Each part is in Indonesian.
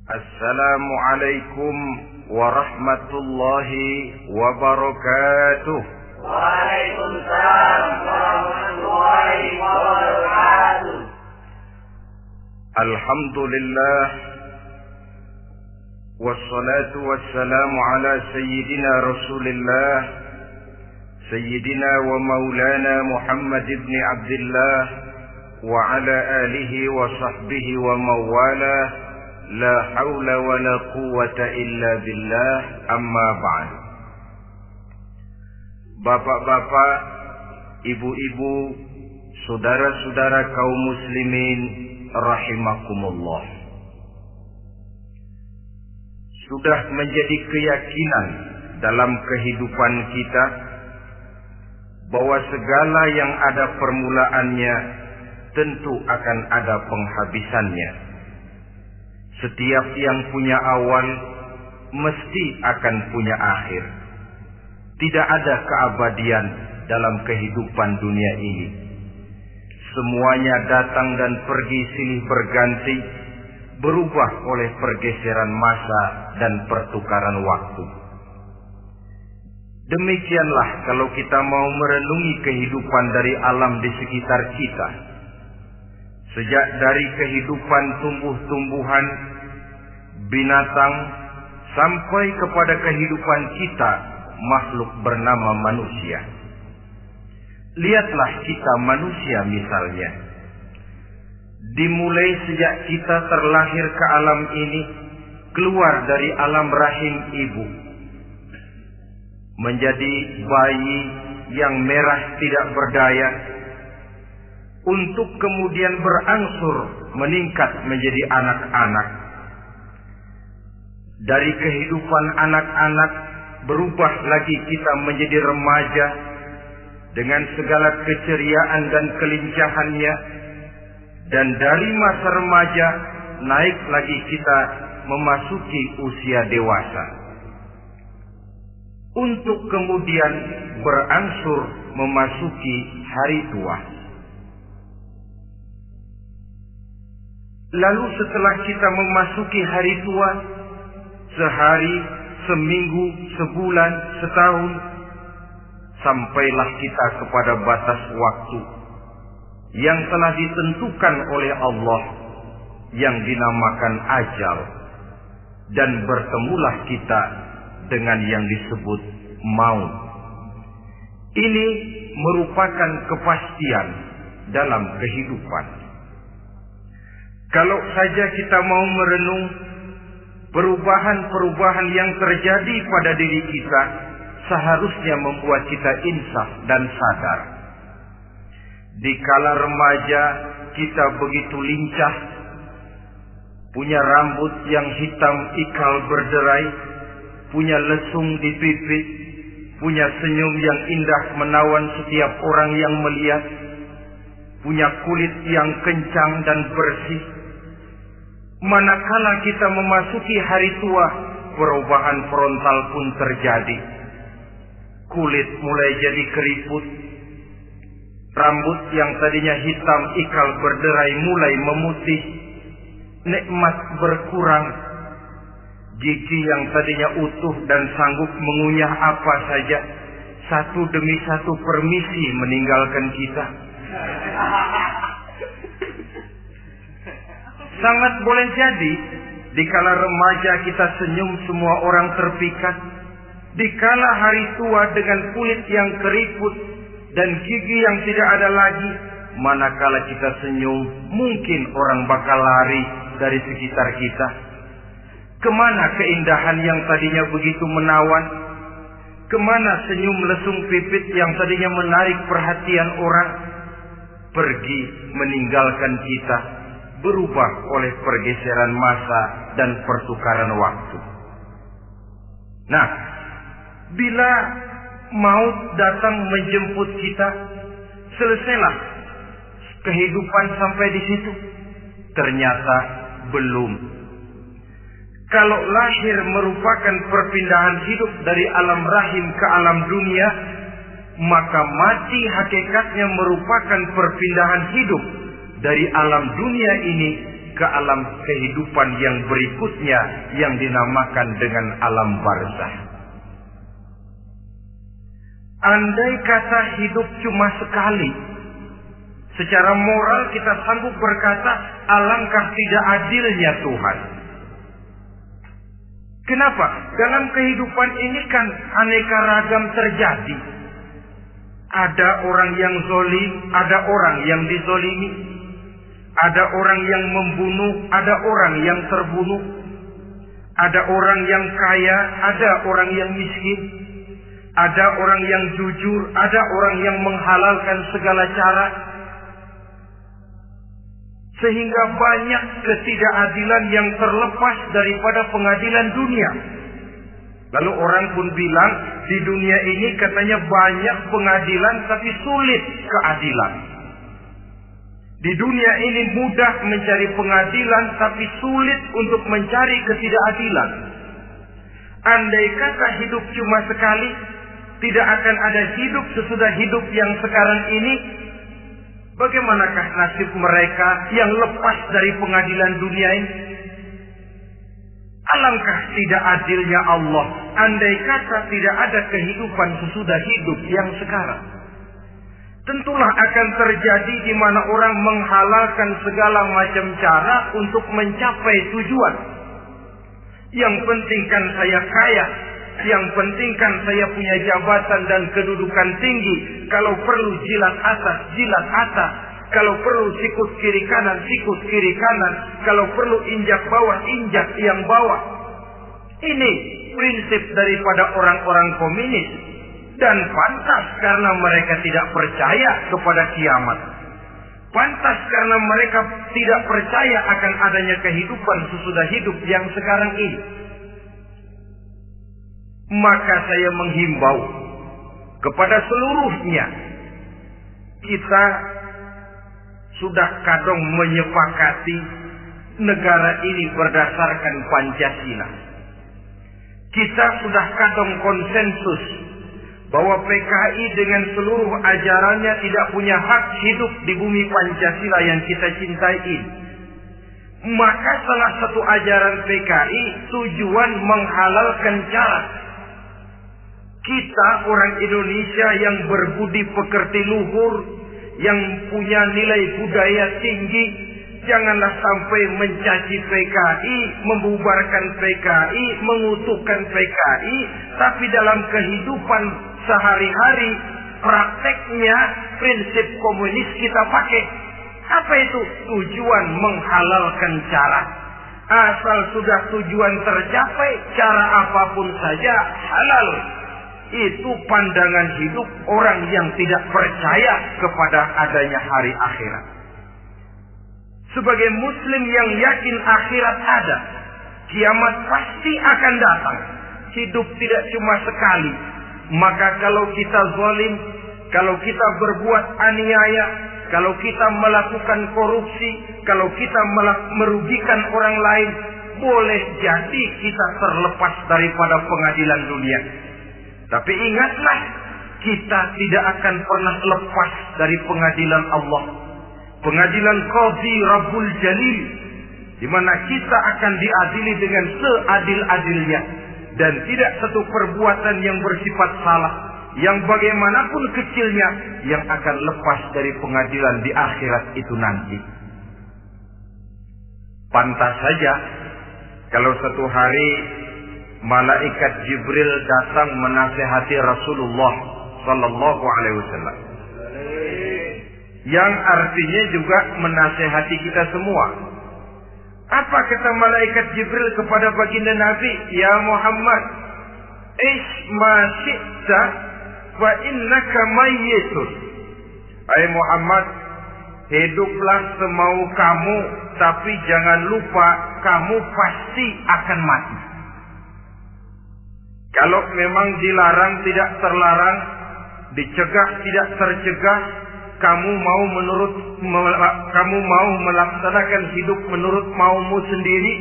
Assalamualaikum warahmatullahi wabarakatuh. Waalaikumsalam warahmatullahi wabarakatuh. Alhamdulillah, wassalatu wassalamu ala sayyidina Rasulillah, sayyidina wa maulana Muhammad ibn Abdullah wa ala alihi wa sahbihi wa mawala. La haula wa la quwwata illa billah, amma ba'd. Bapak-bapak, ibu-ibu, saudara-saudara kaum muslimin rahimakumullah. Sudah menjadi keyakinan dalam kehidupan kita bahwa segala yang ada permulaannya tentu akan ada penghabisannya. Setiap yang punya awal mesti akan punya akhir. Tidak ada keabadian dalam kehidupan dunia ini. Semuanya datang dan pergi silih berganti, berubah oleh pergeseran masa dan pertukaran waktu. Demikianlah kalau kita mau merenungi kehidupan dari alam di sekitar kita. Sejak dari kehidupan tumbuh-tumbuhan, binatang, sampai kepada kehidupan kita, makhluk bernama manusia. Lihatlah kita manusia misalnya. Dimulai sejak kita terlahir ke alam ini, keluar dari alam rahim ibu, menjadi bayi yang merah tidak berdaya, untuk kemudian berangsur meningkat menjadi anak-anak. Dari kehidupan anak-anak berubah lagi kita menjadi remaja dengan segala keceriaan dan kelincahannya, dan dari masa remaja naik lagi kita memasuki usia dewasa, untuk kemudian berangsur memasuki hari tua. Lalu setelah kita memasuki hari tua, sehari, seminggu, sebulan, setahun, sampailah kita kepada batas waktu yang telah ditentukan oleh Allah, yang dinamakan ajal, dan bertemulah kita dengan yang disebut maut. Ini merupakan kepastian dalam kehidupan. Kalau saja kita mau merenung perubahan-perubahan yang terjadi pada diri kita, seharusnya membuat kita insaf dan sadar. Di kala remaja kita begitu lincah, punya rambut yang hitam ikal berderai, punya lesung di pipi, punya senyum yang indah menawan setiap orang yang melihat, punya kulit yang kencang dan bersih. Manakala kita memasuki hari tua, perubahan frontal pun terjadi. Kulit mulai jadi keriput, rambut yang tadinya hitam ikal berderai mulai memutih, nikmat berkurang, gigi yang tadinya utuh dan sanggup mengunyah apa saja, satu demi satu permisi meninggalkan kita. Sangat boleh jadi dikala remaja kita senyum semua orang terpikat, dikala hari tua dengan kulit yang keriput dan gigi yang tidak ada lagi, manakala kita senyum mungkin orang bakal lari dari sekitar kita. Kemana keindahan yang tadinya begitu menawan? Kemana senyum lesung pipit yang tadinya menarik perhatian orang? Pergi meninggalkan kita, berubah oleh pergeseran masa dan pertukaran waktu. Nah, bila maut datang menjemput kita, selesailah kehidupan sampai di situ? Ternyata belum. Kalau lahir merupakan perpindahan hidup dari alam rahim ke alam dunia, maka mati hakikatnya merupakan perpindahan hidup dari alam dunia ini ke alam kehidupan yang berikutnya yang dinamakan dengan alam barzah. Andai kata hidup cuma sekali, secara moral kita sanggup berkata, alangkah tidak adilnya Tuhan. Kenapa? Dalam kehidupan ini kan aneka ragam terjadi. Ada orang yang zalim, ada orang yang dizalimi. Ada orang yang membunuh, ada orang yang terbunuh. Ada orang yang kaya, ada orang yang miskin. Ada orang yang jujur, ada orang yang menghalalkan segala cara. Sehingga banyak ketidakadilan yang terlepas daripada pengadilan dunia. Lalu orang pun bilang, di dunia ini katanya banyak pengadilan tapi sulit keadilan. Di dunia ini mudah mencari pengadilan tapi sulit untuk mencari ketidakadilan. Andai kata hidup cuma sekali, tidak akan ada hidup sesudah hidup yang sekarang ini. Bagaimanakah nasib mereka yang lepas dari pengadilan dunia ini? Alangkah tidak adilnya Allah, andai kata tidak ada kehidupan sesudah hidup yang sekarang. Tentulah akan terjadi di mana orang menghalalkan segala macam cara untuk mencapai tujuan. Yang penting kan saya kaya, yang penting kan saya punya jabatan dan kedudukan tinggi. Kalau perlu jilat atas, jilat atas. Kalau perlu sikut kiri kanan, sikut kiri kanan. Kalau perlu injak bawah, injak yang bawah. Ini prinsip daripada orang-orang komunis. Dan pantas karena mereka tidak percaya kepada kiamat. Pantas karena mereka tidak percaya akan adanya kehidupan sesudah hidup yang sekarang ini. Maka saya menghimbau kepada seluruhnya, kita sudah kadung menyepakati negara ini berdasarkan Pancasila. Kita sudah kadung konsensus bahwa PKI dengan seluruh ajarannya tidak punya hak hidup di bumi Pancasila yang kita cintai ini. Maka salah satu ajaran PKI tujuan menghalalkan cara kita orang Indonesia yang berbudi pekerti luhur, yang punya nilai budaya tinggi, janganlah sampai mencaci PKI, membubarkan PKI, mengutukkan PKI, tapi dalam kehidupan sehari-hari prakteknya prinsip komunis kita pakai. Apa itu? Tujuan menghalalkan cara. Asal sudah tujuan tercapai, cara apapun saja halal. Itu pandangan hidup orang yang tidak percaya kepada adanya hari akhirat. Sebagai muslim yang yakin akhirat ada, kiamat pasti akan datang. Hidup tidak cuma sekali. Maka kalau kita zalim, kalau kita berbuat aniaya, kalau kita melakukan korupsi, kalau kita merugikan orang lain, boleh jadi kita terlepas daripada pengadilan dunia. Tapi ingatlah, kita tidak akan pernah lepas dari pengadilan Allah. Pengadilan Qadhi Rabbul Jalil, di mana kita akan diadili dengan seadil-adilnya. Dan tidak satu perbuatan yang bersifat salah, yang bagaimanapun kecilnya, yang akan lepas dari pengadilan di akhirat itu nanti. Pantas saja kalau satu hari malaikat Jibril datang menasihati Rasulullah sallallahu alaihi wasallam. Yang artinya juga menasihati kita semua. Apa kata malaikat Jibril kepada baginda Nabi? Ya Muhammad, ish ma syi'ta wa innaka mayyitun. Hai Muhammad, hiduplah semau kamu, tapi jangan lupa kamu pasti akan mati. Kalau memang dilarang tidak terlarang, dicegah tidak tercegah, kamu mau melaksanakan hidup menurut maumu sendiri,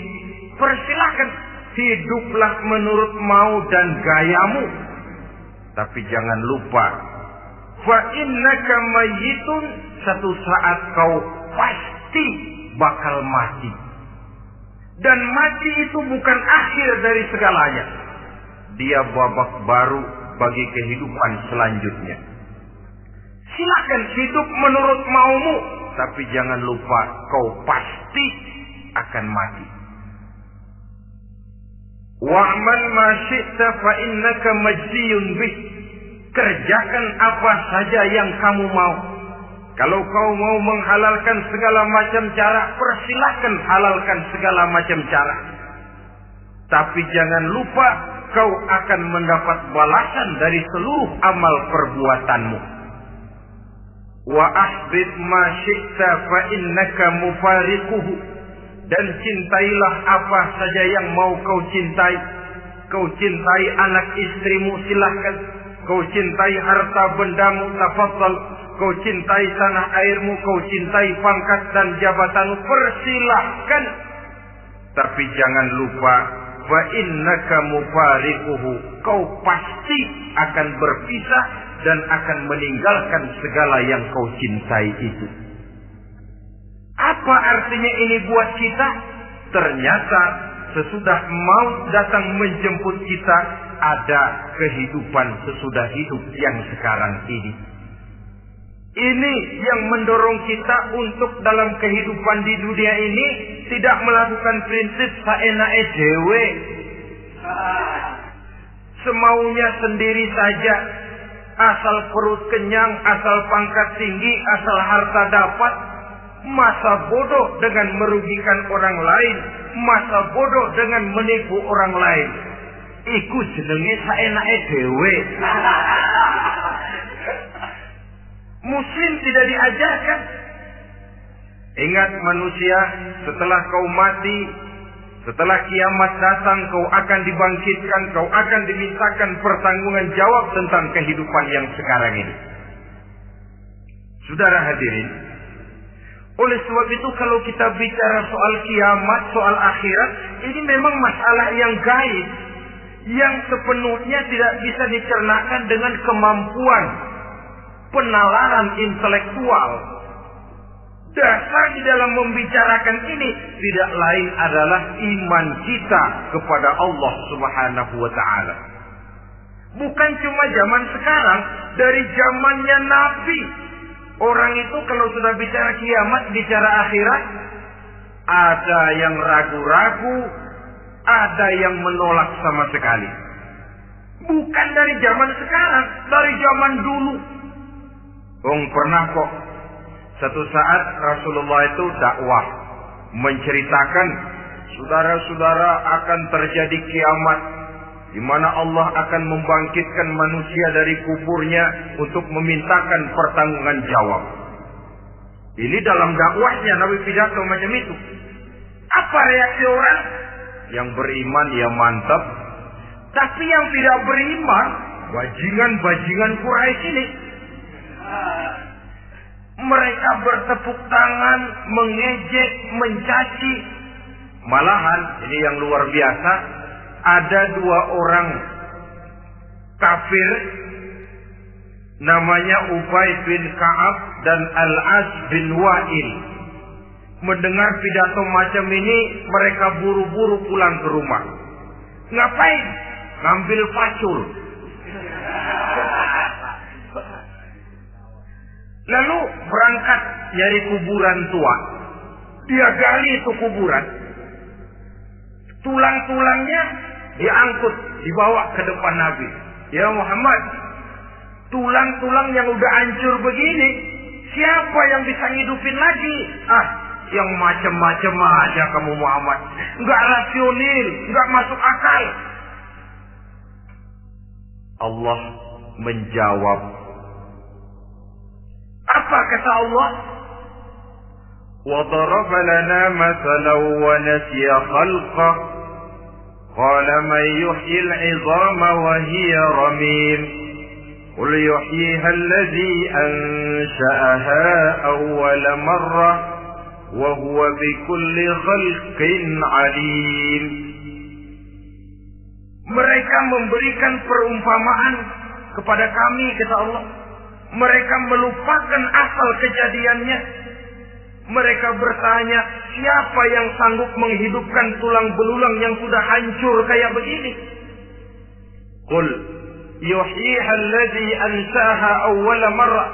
persilahkan, hiduplah menurut mau dan gayamu. Tapi jangan lupa, fa innaka mayyitun, satu saat kau pasti bakal mati. Dan mati itu bukan akhir dari segalanya. Dia babak baru bagi kehidupan selanjutnya. Silakan hidup menurut maumu, tapi jangan lupa kau pasti akan mati. Wa'mal ma syi'ta fa innaka majziyun bih. Kerjakan apa saja yang kamu mau. Kalau kau mau menghalalkan segala macam cara, persilahkan halalkan segala macam cara. Tapi jangan lupa kau akan mendapat balasan dari seluruh amal perbuatanmu. Wa ahbib ma syi'ta fa innaka mufariquhu. Dan cintailah apa saja yang mau kau cintai. Kau cintai anak istrimu, silahkan. Kau cintai harta bendamu, tafadhal. Kau cintai tanah airmu, kau cintai pangkat dan jabatanmu, persilahkan. Tapi jangan lupa, fa innaka mufariquhu. Kau pasti akan berpisah dan akan meninggalkan segala yang kau cintai itu. Apa artinya ini buat kita? Ternyata sesudah maut datang menjemput kita, ada kehidupan sesudah hidup yang sekarang ini. Ini yang mendorong kita untuk dalam kehidupan di dunia ini tidak melakukan prinsip saenake dhewe, semaunya sendiri saja, asal perut kenyang, asal pangkat tinggi, asal harta dapat. Masa bodoh dengan merugikan orang lain, masa bodoh dengan menipu orang lain. Iku jenenge saenake dhewe. Muslim tidak diajarkan. Ingat manusia, setelah kau mati, setelah kiamat datang, kau akan dibangkitkan, kau akan dimintakan pertanggungan jawab tentang kehidupan yang sekarang ini. Saudara hadirin, oleh sebab itu kalau kita bicara soal kiamat, soal akhirat, ini memang masalah yang gaib, yang sepenuhnya tidak bisa dicernakan dengan kemampuan penalaran intelektual. Dasar di dalam membicarakan ini tidak lain adalah iman kita kepada Allah Subhanahu wa ta'ala. Bukan cuma zaman sekarang, dari zamannya Nabi. Orang itu kalau sudah bicara kiamat, bicara akhirat, ada yang ragu-ragu, ada yang menolak sama sekali. Bukan dari zaman sekarang, dari zaman dulu. Pernah kok satu saat Rasulullah itu dakwah menceritakan, saudara-saudara, akan terjadi kiamat di mana Allah akan membangkitkan manusia dari kuburnya untuk memintakan pertanggungan jawab. Ini dalam dakwahnya Nabi pidato macam itu. Apa reaksi orang? Yang beriman ya mantap, tapi yang tidak beriman, bajingan-bajingan Quraisy ini, mereka bertepuk tangan, mengejek, mencaci. Malahan ini yang luar biasa, ada dua orang kafir namanya Ubay bin Ka'ab dan Al-As bin Wa'il. Mendengar pidato macam ini, mereka buru-buru pulang ke rumah. Ngapain? Ngambil pacul. Lalu berangkat nyari kuburan tua. Dia gali itu kuburan. Tulang-tulangnya diangkut, dibawa ke depan Nabi. Ya Muhammad, tulang-tulang yang udah hancur begini, siapa yang bisa ngidupin lagi? Yang macam-macam aja kamu Muhammad. Enggak rasional, enggak masuk akal. Allah menjawab. Apa kata Allah? وَضَرَبَ لَنَا مَثَلًا وَنَسِيَ خَلْقَهُ قَالَ مَنْ يُحْيِي الْعِظَامَ وَهِيَ رَمِيمٌ قُلْ يُحْيِيهَا الَّذِي أَنْشَأَهَا أَوَّلَ مَرَّةٍ وَهُوَ بِكُلِّ خَلْقٍ عَلِيمٌ. Mereka memberikan perumpamaan kepada kami, kata Allah. Mereka melupakan asal kejadiannya. Mereka bertanya, siapa yang sanggup menghidupkan tulang belulang yang sudah hancur kayak begini? Qul yuhyiha alladhi ansaha awwala marrah.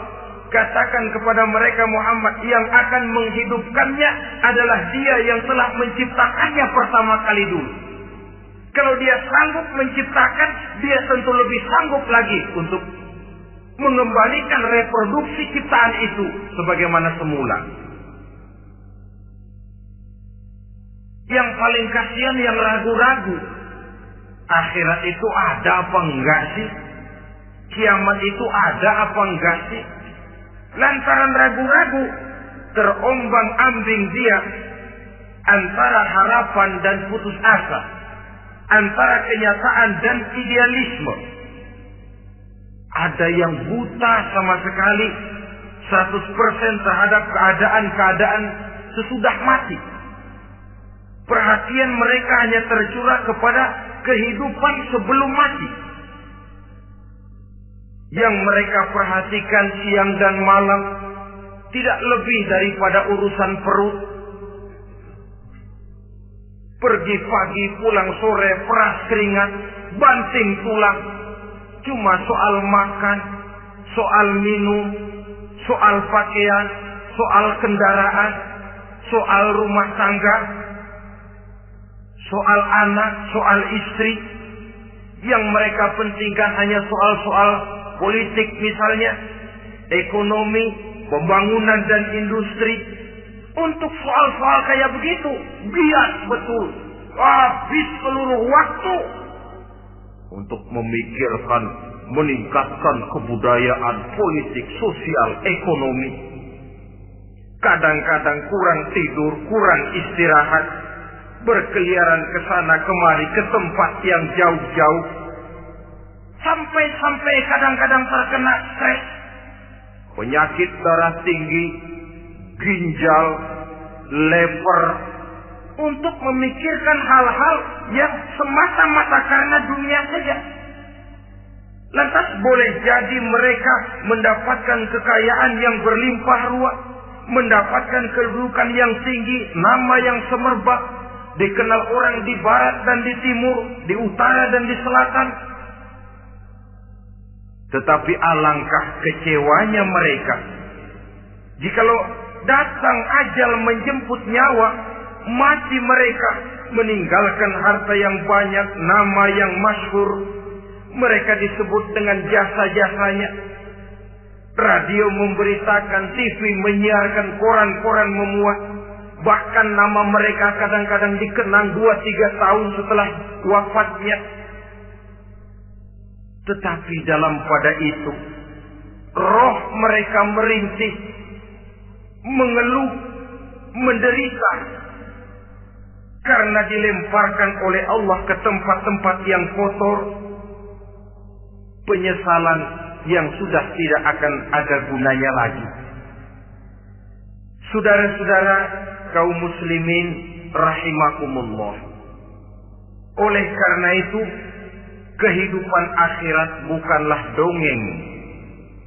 Katakan kepada mereka Muhammad, yang akan menghidupkannya adalah Dia yang telah menciptakannya pertama kali dulu. Kalau Dia sanggup menciptakan, Dia tentu lebih sanggup lagi untuk mengembalikan reproduksi ciptaan itu sebagaimana semula. Yang paling kasihan yang ragu-ragu. Akhirat itu ada apa enggak sih? Kiamat itu ada apa enggak sih? Lantaran ragu-ragu, terombang-ambing dia antara harapan dan putus asa, antara kenyataan dan idealisme. Ada yang buta sama sekali 100% terhadap keadaan-keadaan sesudah mati. Perhatian mereka hanya tercurah kepada kehidupan sebelum mati. Yang mereka perhatikan siang dan malam tidak lebih daripada urusan perut. Pergi pagi, pulang sore, peras keringat, banting tulang. Cuma soal makan, soal minum, soal pakaian, soal kendaraan, soal rumah tangga, soal anak, soal istri. Yang mereka pentingkan hanya soal-soal politik misalnya, ekonomi, pembangunan dan industri. Untuk soal-soal kayak begitu, bias betul. Habis seluruh waktu untuk memikirkan, meningkatkan kebudayaan, politik, sosial, ekonomi. Kadang-kadang kurang tidur, kurang istirahat, berkeliaran ke sana kemari ke tempat yang jauh-jauh. Sampai kadang-kadang terkena stres, penyakit darah tinggi, ginjal, lever, untuk memikirkan hal-hal yang semata-mata karena dunia saja. Lantas boleh jadi mereka mendapatkan kekayaan yang berlimpah ruah, mendapatkan kedudukan yang tinggi, nama yang semerbak, dikenal orang di barat dan di timur, di utara dan di selatan. Tetapi alangkah kecewanya mereka jikalau datang ajal menjemput nyawa, mati mereka, meninggalkan harta yang banyak, nama yang masyhur. Mereka disebut dengan jasa-jasanya. Radio memberitakan, TV menyiarkan, koran-koran memuat. Bahkan nama mereka kadang-kadang dikenang 2-3 tahun setelah wafatnya. Tetapi dalam pada itu, roh mereka merintih, mengeluh, menderita, karena dilemparkan oleh Allah ke tempat-tempat yang kotor. Penyesalan yang sudah tidak akan ada gunanya lagi. Saudara-saudara kaum muslimin rahimakumullah. Oleh karena itu, kehidupan akhirat bukanlah dongeng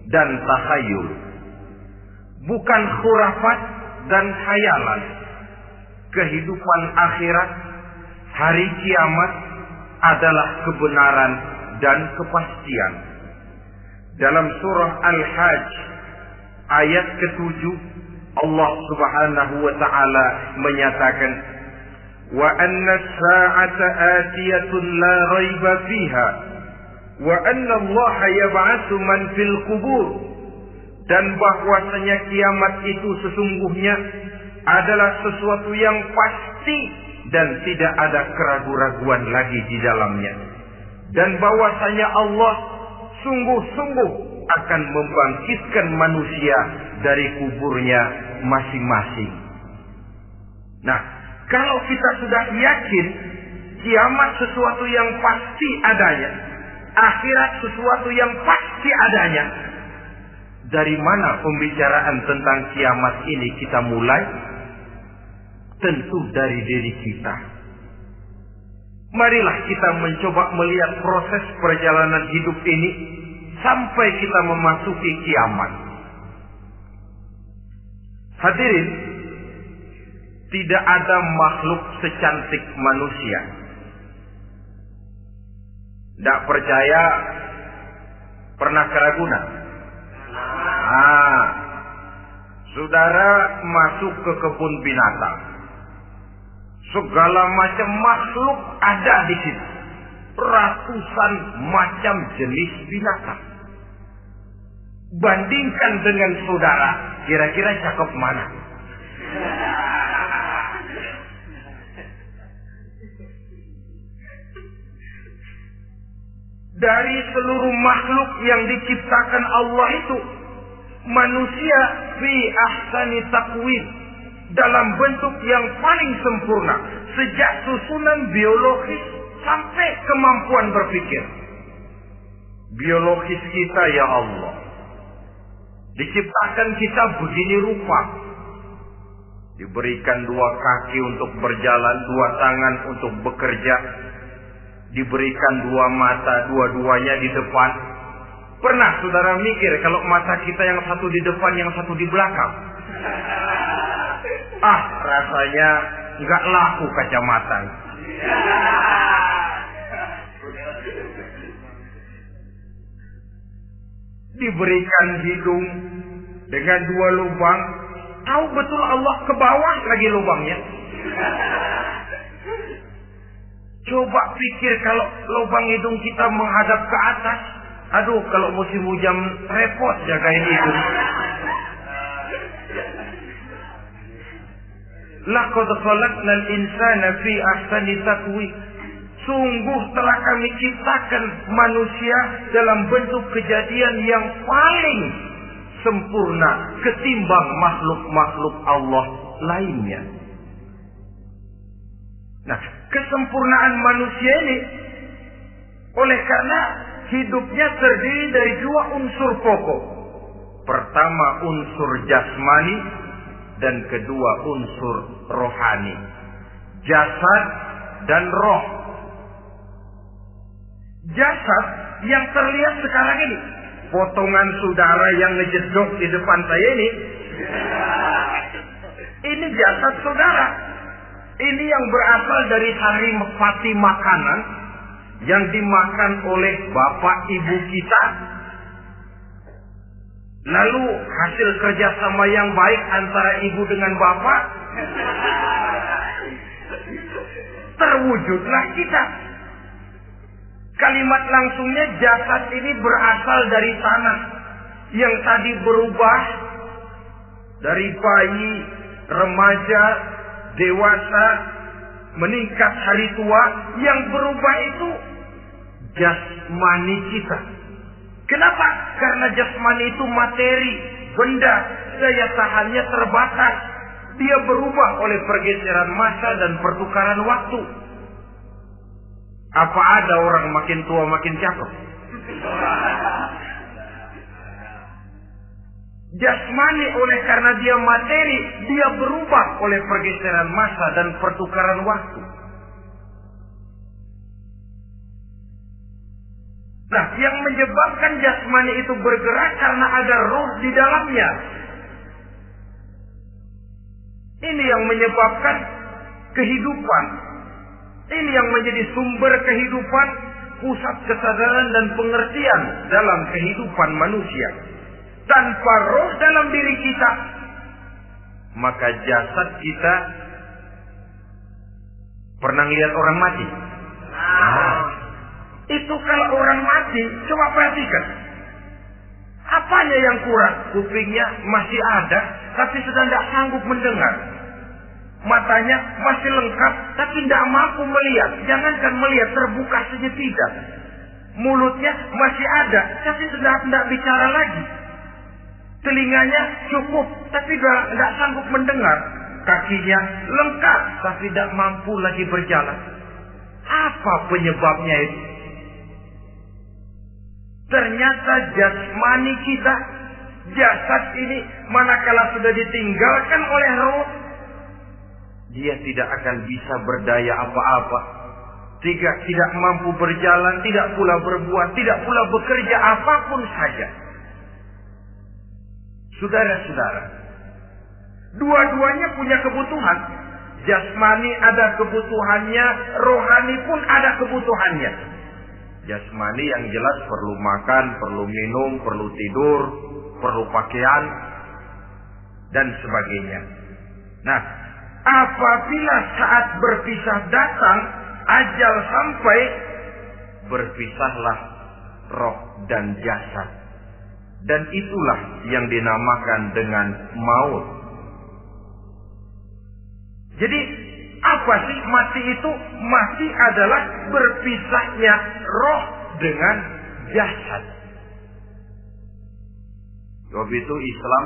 dan takhayul, bukan khurafat dan khayalan. Kehidupan akhirat, hari kiamat adalah kebenaran dan kepastian. Dalam surah Al-Hajj ayat ke-7, Allah Subhanahu wa taala menyatakan, wa anna as-sa'ata atiyatun la raiba fiha wa anna Allah yab'atsu man fil qubur. Dan bahwasanya kiamat itu sesungguhnya adalah sesuatu yang pasti dan tidak ada keraguan-raguan lagi di dalamnya. Dan bahwasanya Allah sungguh-sungguh akan membangkitkan manusia dari kuburnya masing-masing. Nah, kalau kita sudah yakin kiamat sesuatu yang pasti adanya, akhirat sesuatu yang pasti adanya, dari mana pembicaraan tentang kiamat ini kita mulai? Tentu dari diri kita. Marilah kita mencoba melihat proses perjalanan hidup ini sampai kita memasuki kiamat. Hadirin tidak ada makhluk secantik manusia. Tidak percaya, pernah ke Ragunan? Saudara masuk ke kebun binatang. Segala macam makhluk ada di situ. Ratusan macam jenis binatang. Bandingkan dengan saudara, kira-kira cakep mana? Dari seluruh makhluk yang diciptakan Allah itu, manusia fi ahsani taqwim, dalam bentuk yang paling sempurna, sejak susunan biologis sampai kemampuan berpikir. Biologis kita ya Allah, diciptakan kita begini rupa. Diberikan 2 kaki untuk berjalan, 2 tangan untuk bekerja. Diberikan 2 mata, dua-duanya di depan. Pernah saudara mikir kalau mata kita yang satu di depan, yang satu di belakang? Rasanya nggak laku kacamata. Diberikan hidung dengan 2 lubang. Tahu betul Allah ke bawah lagi lubangnya. Coba pikir kalau lubang hidung kita menghadap ke atas. Aduh, kalau musim hujan repot jagain hidung. Laqad khalaqnal insana fi ahsani taqwim. Sungguh telah kami ciptakan manusia dalam bentuk kejadian yang paling sempurna ketimbang makhluk-makhluk Allah lainnya. Nah, kesempurnaan manusia ini oleh karena hidupnya terdiri dari 2 unsur pokok. Pertama unsur jasmani dan kedua unsur rohani. Jasad dan roh. Jasad yang terlihat sekarang ini, potongan saudara yang ngejedok di depan saya ini jasad saudara. Ini yang berasal dari saripati makanan yang dimakan oleh bapak ibu kita. Lalu hasil kerjasama yang baik antara ibu dengan bapak, terwujudlah kita. Kalimat langsungnya, jasad ini berasal dari tanah yang tadi berubah dari bayi, remaja, dewasa, meningkat hari tua. Yang berubah itu jasmani kita. Kenapa? Karena jasmani itu materi, benda, daya tahannya terbatas. Dia berubah oleh pergeseran masa dan pertukaran waktu. Apa ada orang makin tua makin cakep? Jasmani oleh karena dia materi, dia berubah oleh pergeseran masa dan pertukaran waktu. Nah, yang menyebabkan jasmani itu bergerak karena ada ruh di dalamnya. Ini yang menyebabkan kehidupan. Ini yang menjadi sumber kehidupan, pusat kesadaran dan pengertian dalam kehidupan manusia. Tanpa roh dalam diri kita, maka jasad kita pernah lihat orang mati. Itu kalau orang mati, coba perhatikan. Apanya yang kurang? Kupingnya masih ada, tapi sudah tidak sanggup mendengar. Matanya masih lengkap, tapi tidak mampu melihat. Jangankan melihat, terbuka saja tidak. Mulutnya masih ada, tapi sudah tidak bicara lagi. Telinganya cukup, tapi sudah tidak sanggup mendengar. Kakinya lengkap, tapi tidak mampu lagi berjalan. Apa penyebabnya itu? Ternyata jasmani kita, jasad ini, manakala sudah ditinggalkan oleh roh, dia tidak akan bisa berdaya apa-apa. Tidak mampu berjalan, tidak pula berbuat, tidak pula bekerja apapun saja. Saudara-saudara, dua-duanya punya kebutuhan. Jasmani ada kebutuhannya, rohani pun ada kebutuhannya. Jasmani yang jelas perlu makan, perlu minum, perlu tidur, perlu pakaian, dan sebagainya. Nah, apabila saat berpisah datang, ajal sampai, berpisahlah roh dan jasad. Dan itulah yang dinamakan dengan maut. Jadi apa sih mati itu? Mati adalah berpisahnya roh dengan jasad. Sebab itu Islam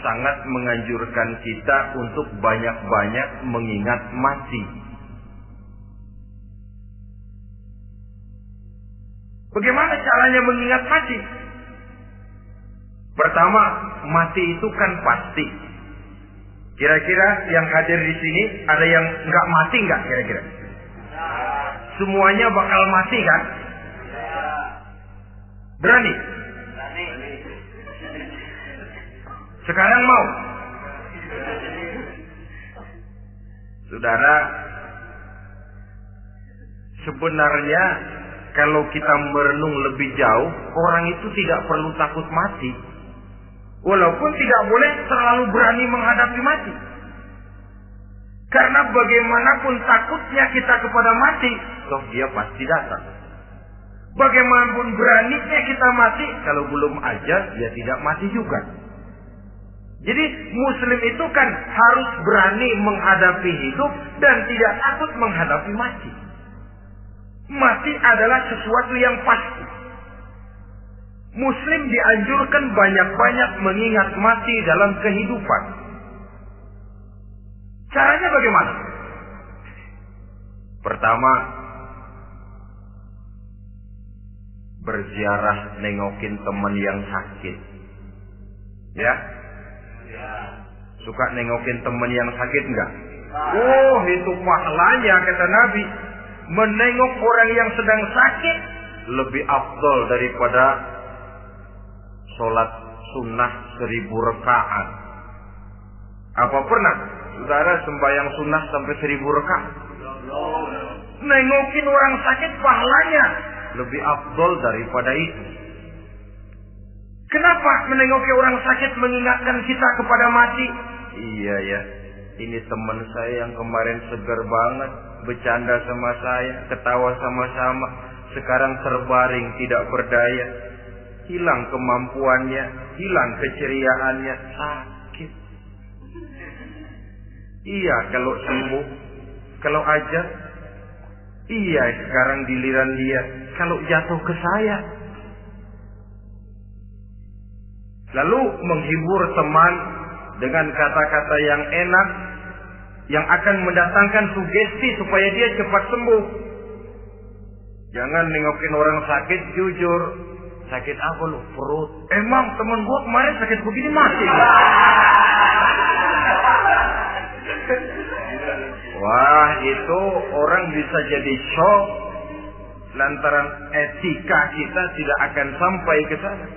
sangat menganjurkan kita untuk banyak-banyak mengingat mati. Bagaimana caranya mengingat mati? Pertama, mati itu kan pasti. Kira-kira yang hadir di sini ada yang nggak mati nggak kira-kira? Semuanya bakal mati kan? Berani? Sekarang mau? Saudara, sebenarnya kalau kita merenung lebih jauh, orang itu tidak perlu takut mati. Walaupun tidak boleh terlalu berani menghadapi mati. Karena bagaimanapun takutnya kita kepada mati, toh dia pasti datang. Bagaimanapun beraninya kita mati, kalau belum ajal, dia tidak mati juga. Jadi Muslim itu kan harus berani menghadapi hidup dan tidak takut menghadapi mati. Mati adalah sesuatu yang pasti. Muslim dianjurkan banyak-banyak mengingat mati dalam kehidupan. Caranya bagaimana? Pertama, berziarah nengokin teman yang sakit. Ya? Suka nengokin teman yang sakit enggak? Oh, itu pahalanya kata Nabi. Menengok orang yang sedang sakit lebih afdol daripada sholat sunnah 1000 rakaat. Apa pernah saudara sembahyang sunnah sampai 1000 rakaat? Nengokin orang sakit pahalanya lebih afdol daripada itu. Kenapa menengoki orang sakit mengingatkan kita kepada mati? Iya ya, ini teman saya yang kemarin segar banget, bercanda sama saya, ketawa sama-sama, sekarang terbaring tidak berdaya, hilang kemampuannya, hilang keceriaannya, sakit. Iya kalau sembuh, kalau aja, iya sekarang giliran dia, kalau jatuh ke saya. Lalu menghibur teman dengan kata-kata yang enak, yang akan mendatangkan sugesti supaya dia cepat sembuh. Jangan nengokin orang sakit, jujur. Sakit apa lu? Perut. Emang temen gua kemarin sakit begini mati. Wah, itu orang bisa jadi shock lantaran etika kita tidak akan sampai ke sana.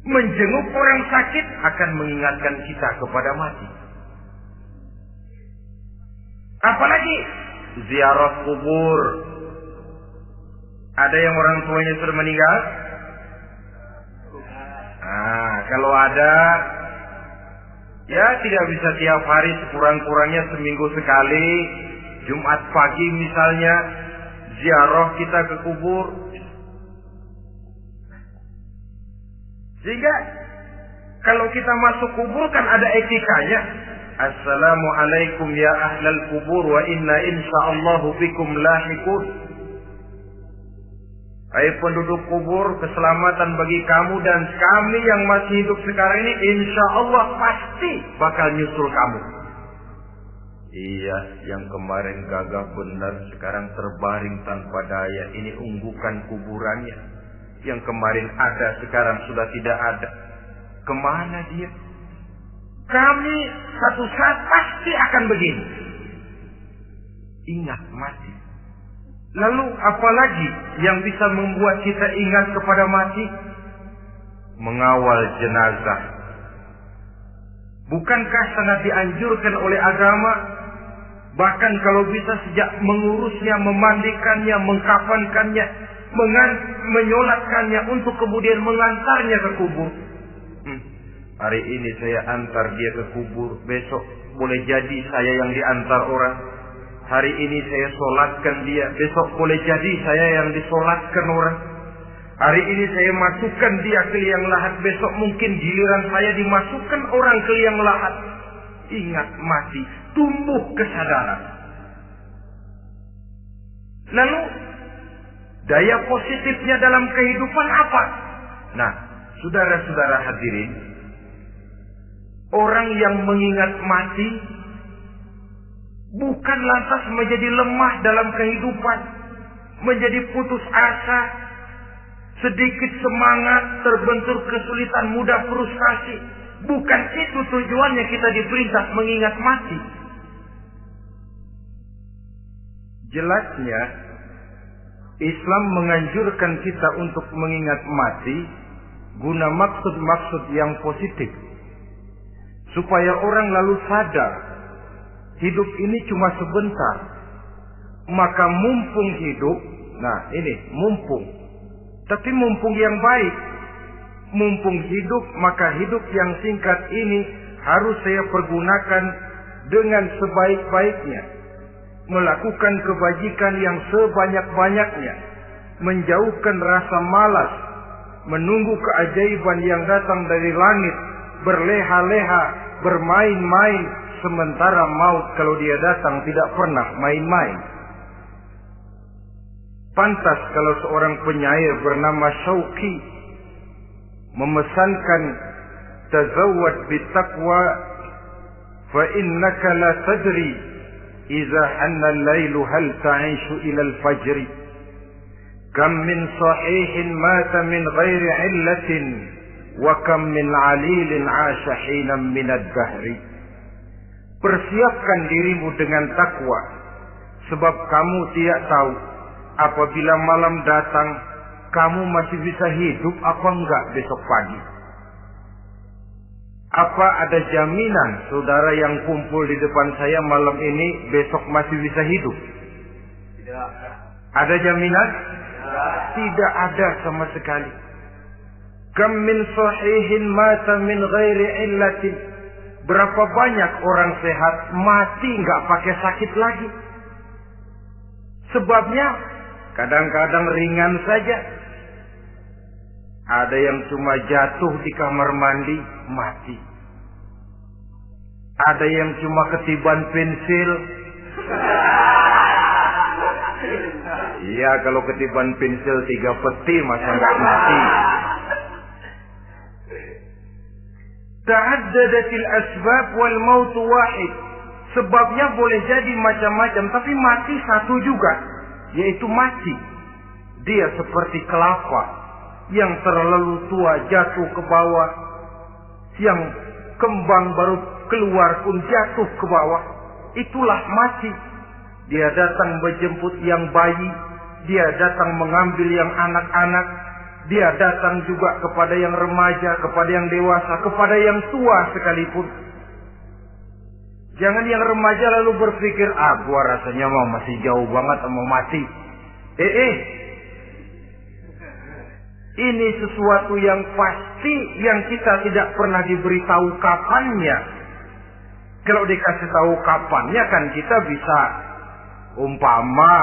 Menjenguk orang sakit akan mengingatkan kita kepada mati. Apalagi ziarah kubur. Ada yang orang tuanya sudah meninggal? Nah, kalau ada, ya tidak bisa tiap hari, sekurang-kurangnya seminggu sekali, Jumat pagi misalnya, ziarah kita ke kubur. Sehingga kalau kita masuk kubur kan ada etikanya. Assalamualaikum ya ahlal kubur wa inna insyaallahu bikum lahiqun. Hai penduduk kubur, keselamatan bagi kamu dan kami yang masih hidup sekarang ini insyaallah pasti bakal nyusul kamu. Iya, yang kemarin gagah benar sekarang terbaring tanpa daya. Ini unggukan kuburannya. Yang kemarin ada sekarang sudah tidak ada. Kemana dia? Kami satu saat pasti akan begini. Ingat mati. Lalu apalagi yang bisa membuat kita ingat kepada mati? Mengawal jenazah. Bukankah sangat dianjurkan oleh agama? Bahkan kalau bisa sejak mengurusnya, memandikannya, mengkafankannya, menyolatkannya untuk kemudian mengantarnya ke kubur. Hari ini saya antar dia ke kubur, besok boleh jadi saya yang diantar orang. Hari ini saya solatkan dia, besok boleh jadi saya yang disolatkan orang. Hari ini saya masukkan dia ke liang lahat, besok mungkin giliran saya dimasukkan orang ke liang lahat. Ingat mati, tumbuh kesadaran. Lalu daya positifnya dalam kehidupan apa? Nah, saudara-saudara hadirin, orang yang mengingat mati bukan lantas menjadi lemah dalam kehidupan, menjadi putus asa, sedikit semangat, terbentur kesulitan, mudah frustasi. Bukan itu tujuannya kita diperintah mengingat mati. Jelasnya Islam menganjurkan kita untuk mengingat mati guna maksud-maksud yang positif, supaya orang lalu sadar hidup ini cuma sebentar. Maka mumpung hidup, nah ini mumpung, tapi mumpung yang baik. Mumpung hidup, maka hidup yang singkat ini harus saya pergunakan dengan sebaik-baiknya, melakukan kebajikan yang sebanyak-banyaknya, menjauhkan rasa malas, menunggu keajaiban yang datang dari langit, berleha-leha, bermain-main, sementara maut kalau dia datang tidak pernah main-main. Pantas kalau seorang penyair bernama Syauqi memesankan, tazawwad bitaqwa fa innaka la tadri idza hanna al-lailu hal ta'ishu ila al-fajr, kam min sahihin mata min ghairi illatin wa kam min 'alilin 'asha hinan min ad-dahri. Persiapkan dirimu dengan takwa, sebab kamu tidak tahu apabila malam datang kamu masih bisa hidup apa enggak besok pagi. Apa ada jaminan saudara yang kumpul di depan saya malam ini besok masih bisa hidup? Tidak. Ada jaminan? Tidak ada sama sekali. Kam min sahihin mata min ghairi illatin. Berapa banyak orang sehat mati enggak pakai sakit lagi. Sebabnya kadang-kadang ringan saja. Ada yang cuma jatuh di kamar mandi, mati. Ada yang cuma ketiban pensil. Iya, kalau ketiban pensil 3 peti masa nggak mati. Ta'addadatil asbab wal maut wahid. Sebabnya boleh jadi macam-macam, tapi mati satu juga, yaitu mati. Dia seperti kelapa yang terlalu tua jatuh ke bawah, yang kembang baru keluar pun jatuh ke bawah. Itulah mati. Dia datang menjemput yang bayi, dia datang mengambil yang anak-anak, dia datang juga kepada yang remaja, kepada yang dewasa, kepada yang tua sekalipun. Jangan yang remaja lalu berpikir, gua rasanya masih jauh banget mau mati. Ini sesuatu yang pasti yang kita tidak pernah diberitahu kapannya. Kalau dikasih tahu kapannya kan kita bisa, umpama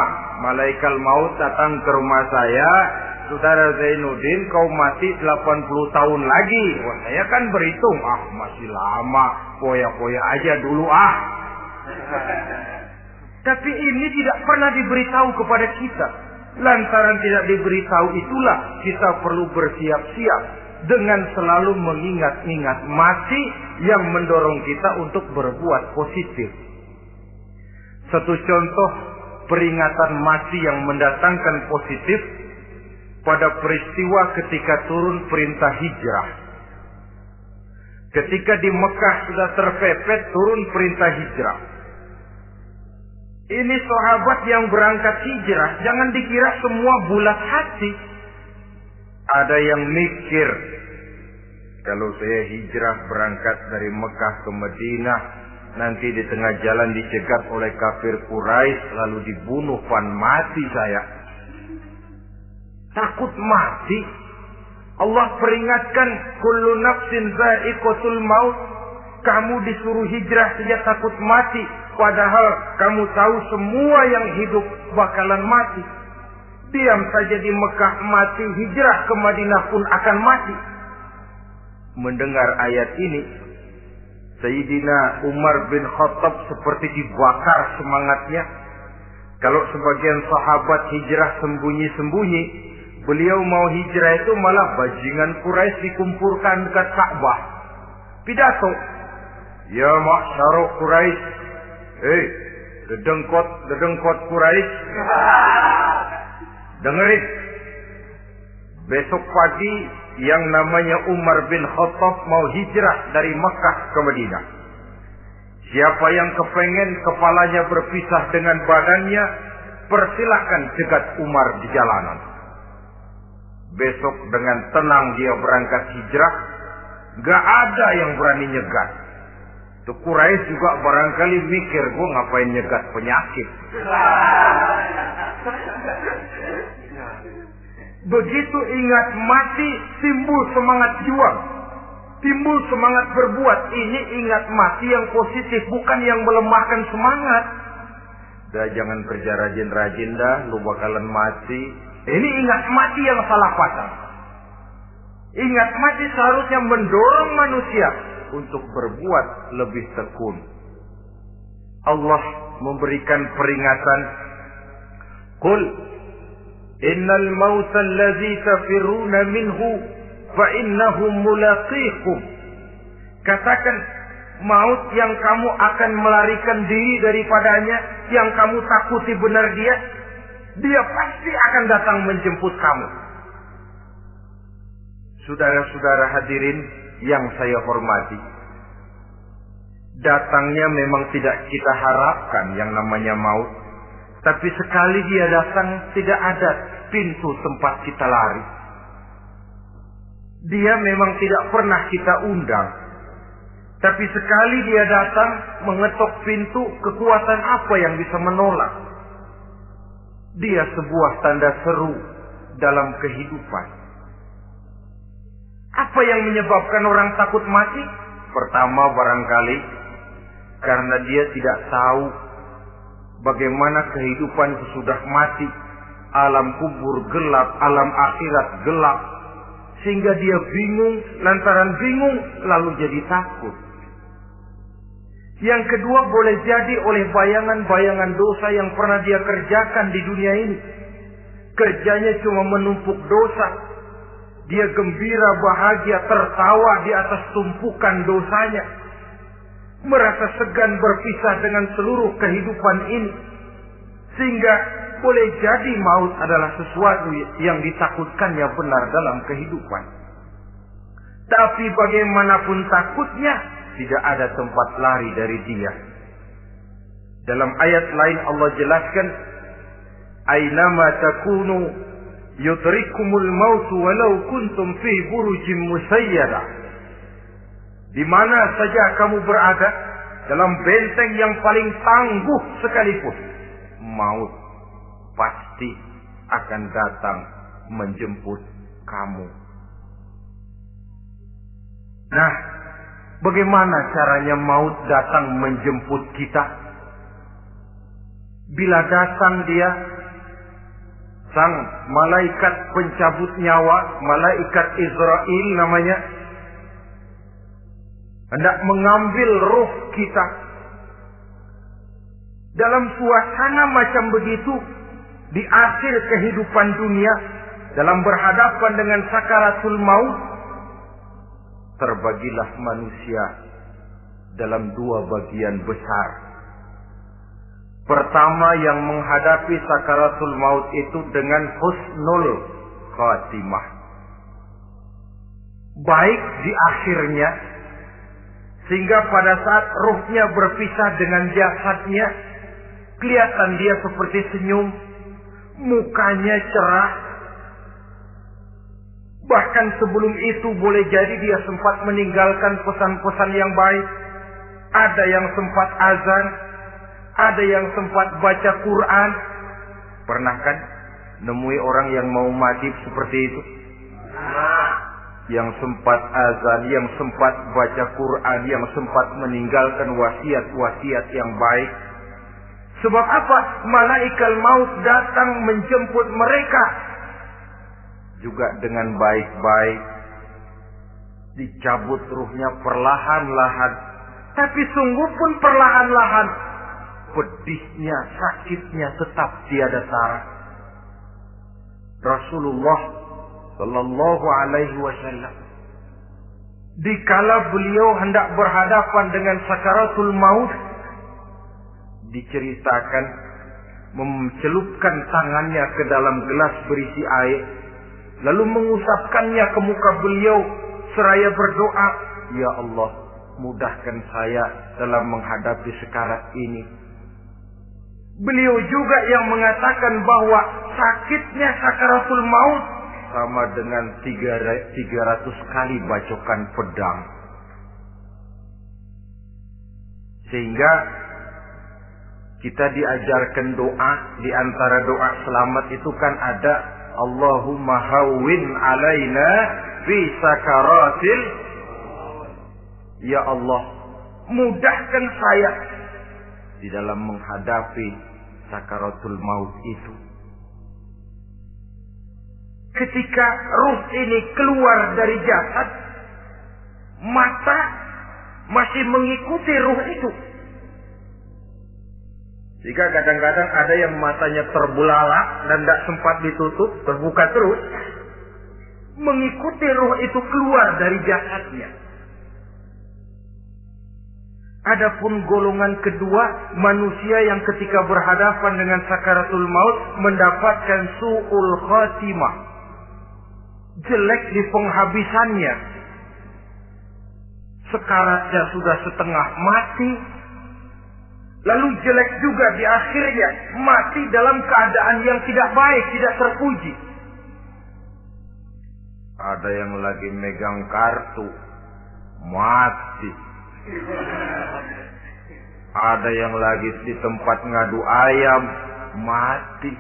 malaikat maut datang ke rumah saya, saudara Zainuddin kau mati 80 tahun lagi. Wah, saya kan berhitung, masih lama, poya-poya aja dulu Tapi ini tidak pernah diberitahu kepada kita. Lantaran tidak diberitahu itulah kita perlu bersiap-siap dengan selalu mengingat-ingat mati yang mendorong kita untuk berbuat positif. Satu contoh peringatan mati yang mendatangkan positif pada peristiwa ketika turun perintah hijrah. Ketika di Mekah sudah terpepet turun perintah hijrah. Ini sahabat yang berangkat hijrah, jangan dikira semua bulat hati. Ada yang mikir, kalau saya hijrah berangkat dari Mekah ke Madinah, nanti di tengah jalan dicegat oleh kafir Quraisy lalu dibunuh, mati saya. Takut mati. Allah peringatkan, kullu nafsin dha'iqatul maut. Kamu disuruh hijrah saja takut mati, padahal kamu tahu semua yang hidup bakalan mati. Diam saja di Mekah mati, hijrah ke Madinah pun akan mati. Mendengar ayat ini, Sayyidina Umar bin Khattab seperti dibakar semangatnya. Kalau sebagian sahabat hijrah sembunyi-sembunyi, beliau mau hijrah itu malah bajingan Quraisy dikumpulkan dekat Ka'bah. Pidato, ya ma'syara Quraisy, dedengkot Quraisy, dengerin. Besok pagi yang namanya Umar bin Khattab mau hijrah dari Mekah ke Madinah. Siapa yang kepengen kepalanya berpisah dengan badannya, persilahkan cegat Umar di jalanan. Besok dengan tenang dia berangkat hijrah, gak ada yang berani nyegat. Tuh Quraisy juga barangkali mikir, gue ngapain nyegat penyakit. Begitu ingat mati, timbul semangat juang, timbul semangat berbuat. Ini ingat mati yang positif, bukan yang melemahkan semangat. Dah jangan kerja rajin-rajin dah, lu bakalan mati. Ini ingat mati yang salah pasang. Ingat mati seharusnya mendorong manusia untuk berbuat lebih tekun. Allah memberikan peringatan, Qul innal mauta allazi tafiruna minhu fa innahu mulaqikum. Katakan, maut yang kamu akan melarikan diri daripadanya, yang kamu takuti benar dia pasti akan datang menjemput kamu. Saudara-saudara hadirin yang saya hormati, datangnya memang tidak kita harapkan yang namanya maut. Tapi sekali dia datang, tidak ada pintu tempat kita lari. Dia memang tidak pernah kita undang. Tapi sekali dia datang, mengetok pintu, kekuatan apa yang bisa menolak? Dia sebuah tanda seru dalam kehidupan. Apa yang menyebabkan orang takut mati? Pertama barangkali karena dia tidak tahu bagaimana kehidupan sesudah mati. Alam kubur gelap, alam akhirat gelap. Sehingga dia bingung, lantaran bingung lalu jadi takut. Yang kedua boleh jadi oleh bayangan-bayangan dosa yang pernah dia kerjakan di dunia ini. Kerjanya cuma menumpuk dosa. Dia gembira, bahagia, tertawa di atas tumpukan dosanya. Merasa segan berpisah dengan seluruh kehidupan ini. Sehingga boleh jadi maut adalah sesuatu yang ditakutkannya benar dalam kehidupan. Tapi bagaimanapun takutnya, tidak ada tempat lari dari dia. Dalam ayat lain Allah jelaskan, Aynama takunu yudrikumul mautu walau kuntum fi burujim musayyada. Di mana saja kamu berada, dalam benteng yang paling tangguh sekalipun, maut pasti akan datang menjemput kamu. Nah, bagaimana caranya maut datang menjemput kita? Bila datang dia, sang malaikat pencabut nyawa, malaikat Israel namanya, hendak mengambil ruh kita. Dalam suasana macam begitu, di akhir kehidupan dunia, dalam berhadapan dengan sakaratul maut, terbagilah manusia dalam dua bagian besar. Pertama, yang menghadapi sakaratul maut itu dengan husnul khatimah, baik di akhirnya, sehingga pada saat ruhnya berpisah dengan jasadnya, kelihatan dia seperti senyum, mukanya cerah. Bahkan sebelum itu boleh jadi dia sempat meninggalkan pesan-pesan yang baik. Ada yang sempat azan, ada yang sempat baca Quran. Pernah kan nemui orang yang mau mati seperti itu? Yang sempat azan, yang sempat baca Quran, yang sempat meninggalkan wasiat-wasiat yang baik. Sebab apa? Malaikat maut datang menjemput mereka juga dengan baik-baik. Dicabut ruhnya perlahan-lahan. Tapi sungguh pun perlahan-lahan. Pedihnya, sakitnya tetap tiada tara. Rasulullah Sallallahu Alaihi Wasallam, dikala beliau hendak berhadapan dengan sakaratul maut, diceritakan mencelupkan tangannya ke dalam gelas berisi air, lalu mengusapkannya ke muka beliau seraya berdoa, "Ya Allah, mudahkan saya dalam menghadapi sekarat ini." Beliau juga yang mengatakan bahwa sakitnya sakaratul maut sama dengan 300 kali bacokan pedang. Sehingga kita diajarkan doa. Di antara doa selamat itu kan ada Allahumma hawwin alaina fi sakaratil. Ya Allah, mudahkan saya di dalam menghadapi sakaratul maut itu. Ketika ruh ini keluar dari jasad, mata masih mengikuti ruh itu. Jika kadang-kadang ada yang matanya terbelalak dan tidak sempat ditutup, terbuka terus, mengikuti ruh itu keluar dari jasadnya. Adapun golongan kedua, manusia yang ketika berhadapan dengan sakaratul maut mendapatkan su'ul khatimah, jelek di penghabisannya. Sekaratnya sudah setengah mati, lalu jelek juga di akhirnya, mati dalam keadaan yang tidak baik, tidak terpuji. Ada yang lagi megang kartu, mati. Ada yang lagi di tempat ngadu ayam, mati.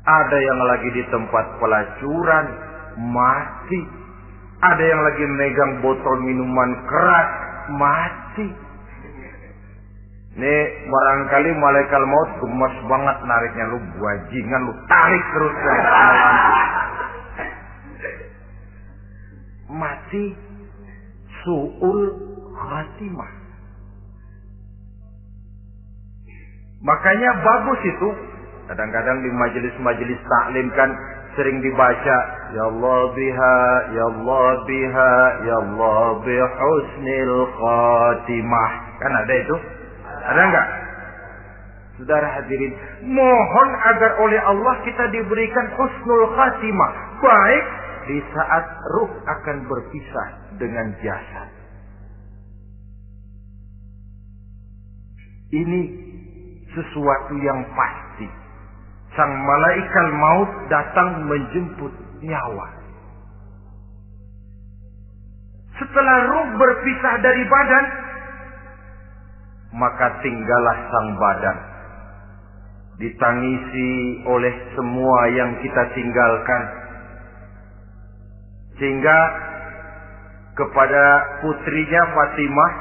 Ada yang lagi di tempat pelacuran, mati. Ada yang lagi megang botol minuman keras, mati. Nih barangkali malaikat maut gemes banget nariknya, lu bajingan, lu tarik terus. Mati su'ul khatimah. Makanya bagus itu. Kadang-kadang di majelis-majelis taklim kan sering dibaca, Ya Allah biha, Ya Allah biha, Ya Allah bihusnil khatimah. Kan ada itu? Ada enggak? Saudara hadirin, mohon agar oleh Allah kita diberikan husnul khatimah, baik di saat ruh akan berpisah dengan jasad. Ini sesuatu yang pasti. Sang malaikat maut datang menjemput nyawa. Setelah ruh berpisah dari badan, maka tinggallah sang badan. Ditangisi oleh semua yang kita tinggalkan. Sehingga kepada putrinya Fatimah,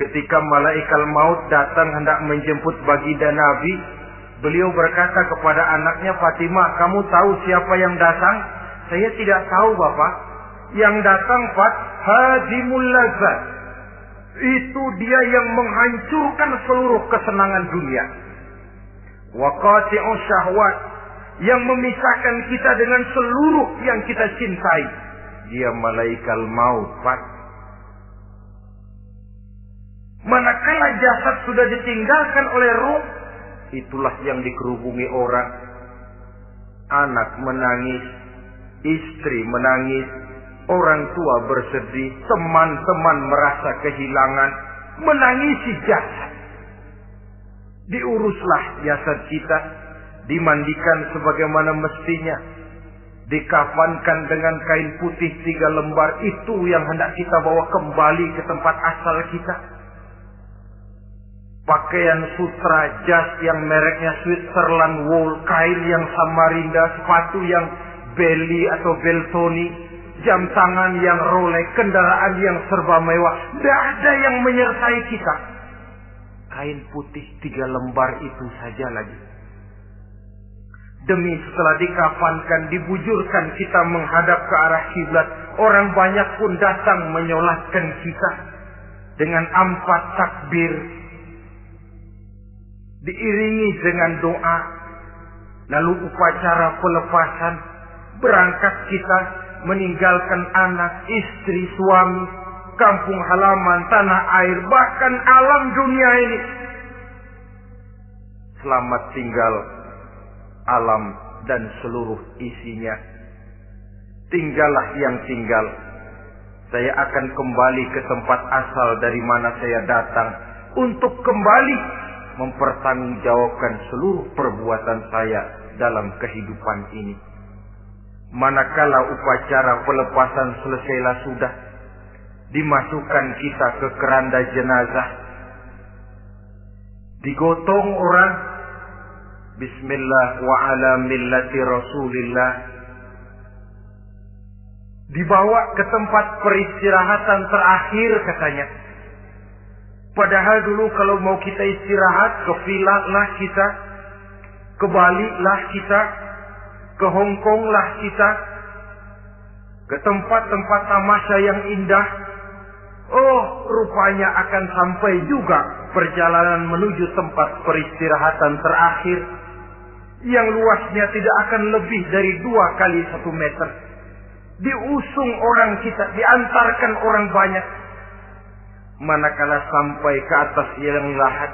ketika malaikat maut datang hendak menjemput baginda Nabi, beliau berkata kepada anaknya, Fatimah, kamu tahu siapa yang datang? Saya tidak tahu, Bapak. Yang datang hadimul lazat. Itu dia yang menghancurkan seluruh kesenangan dunia. Waqati'us syahwat, yang memisahkan kita dengan seluruh yang kita cintai. Dia malaikat maut, Pak. Manakala jasad sudah ditinggalkan oleh ruh, itulah yang dikerubungi orang. Anak menangis, istri menangis, orang tua bersedih, teman-teman merasa kehilangan, menangisi jasad. Diuruslah jasad kita, dimandikan sebagaimana mestinya, dikafankan dengan kain putih 3 lembar, itu yang hendak kita bawa kembali ke tempat asal kita. Pakaian sutra, jas yang mereknya Switzerland wool, kain yang Samarinda, sepatu yang Belly atau Beltoni, jam tangan yang Rolex, kendaraan yang serba mewah. Tidak ada yang menyertai kita. Kain putih 3 lembar itu saja lagi. Demi setelah dikafankan, dibujurkan kita menghadap ke arah kiblat, orang banyak pun datang menyolatkan kita dengan 4 takbir, diiringi dengan doa. Lalu upacara pelepasan, berangkat kita meninggalkan anak, istri, suami, kampung halaman, tanah air, bahkan alam dunia ini. Selamat tinggal alam dan seluruh isinya. Tinggallah yang tinggal. Saya akan kembali ke tempat asal dari mana saya datang, untuk kembali mempertanggungjawabkan seluruh perbuatan saya dalam kehidupan ini. Manakala upacara pelepasan selesailah sudah, dimasukkan kita ke keranda jenazah, digotong orang, bismillah wa ala millati rasulillah, dibawa ke tempat peristirahatan terakhir katanya. Padahal dulu kalau mau kita istirahat, ke villa lah kita, ke Bali lah kita, ke Hong Kong lah kita, ke tempat-tempat tamasya yang indah. Oh, rupanya akan sampai juga perjalanan menuju tempat peristirahatan terakhir, yang luasnya tidak akan lebih dari 2 kali 1 meter. Diusung orang kita, diantarkan orang banyak. Manakala sampai ke atas liang lahat,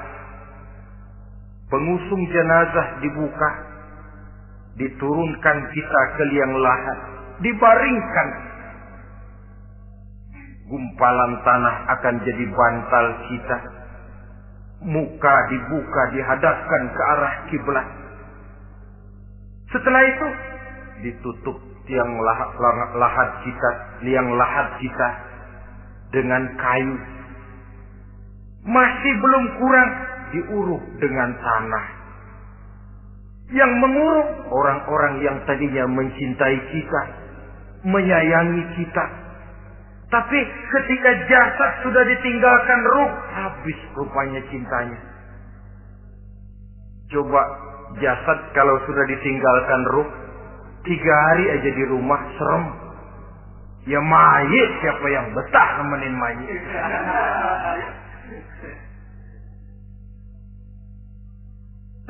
pengusung jenazah dibuka, diturunkan kita ke liang lahat, dibaringkan. Gumpalan tanah akan jadi bantal kita. Muka dibuka, dihadapkan ke arah kiblat. Setelah itu ditutup liang lahat kita dengan kayu. Masih belum kurang, diuruk dengan tanah. Yang menguruk orang-orang yang tadinya mencintai kita, menyayangi kita. Tapi ketika jasad sudah ditinggalkan ruh, habis rupanya cintanya. Coba jasad kalau sudah ditinggalkan ruh, 3 hari aja di rumah serem. Ya mayit, siapa yang betah nemenin mayit?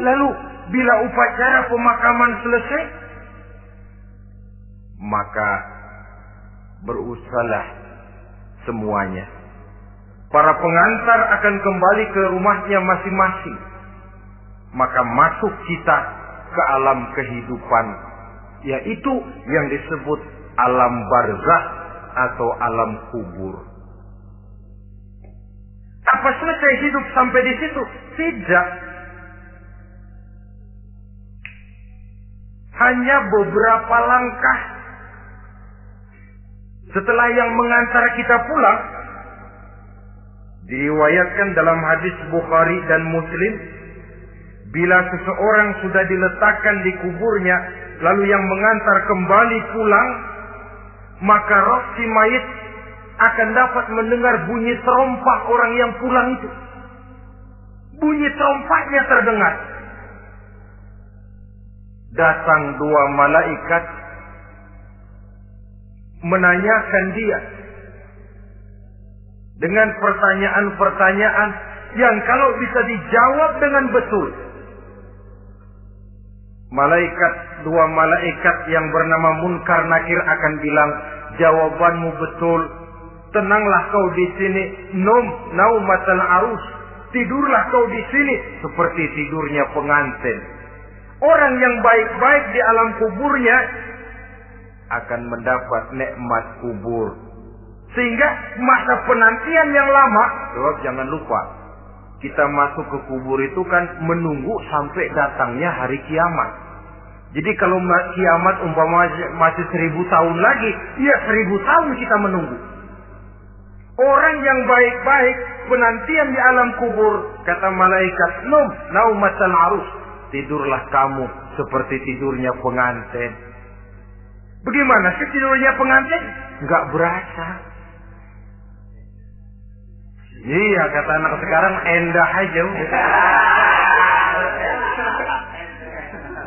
Lalu bila upacara pemakaman selesai, maka berusahalah semuanya. Para pengantar akan kembali ke rumahnya masing-masing. Maka masuk kita ke alam kehidupan, yaitu yang disebut alam barzakh atau alam kubur. Apa selesai hidup sampai di situ? Tidak. Hanya beberapa langkah setelah yang mengantar kita pulang, diriwayatkan dalam hadis Bukhari dan Muslim, bila seseorang sudah diletakkan di kuburnya, lalu yang mengantar kembali pulang, maka roh si mayit akan dapat mendengar bunyi terompah orang yang pulang itu. Bunyi terompahnya terdengar. Datang 2 malaikat menanyakan dia dengan pertanyaan-pertanyaan yang kalau bisa dijawab dengan betul. Dua malaikat yang bernama Munkar Nakir akan bilang, jawabanmu betul. Tenanglah kau di sini, naumatal arus. Tidurlah kau di sini seperti tidurnya pengantin. Orang yang baik-baik di alam kuburnya akan mendapat nikmat kubur. Sehingga masa penantian yang lama, sebab jangan lupa, kita masuk ke kubur itu kan menunggu sampai datangnya hari kiamat. Jadi kalau kiamat umpama masih 1000 tahun lagi, ya 1000 tahun kita menunggu. Orang yang baik-baik, penantian di alam kubur, kata malaikat, naumatal arus, tidurlah kamu seperti tidurnya pengantin. Bagaimana sih tidurnya pengantin? Enggak berasa. Iya, kata anak sekarang, endah aja.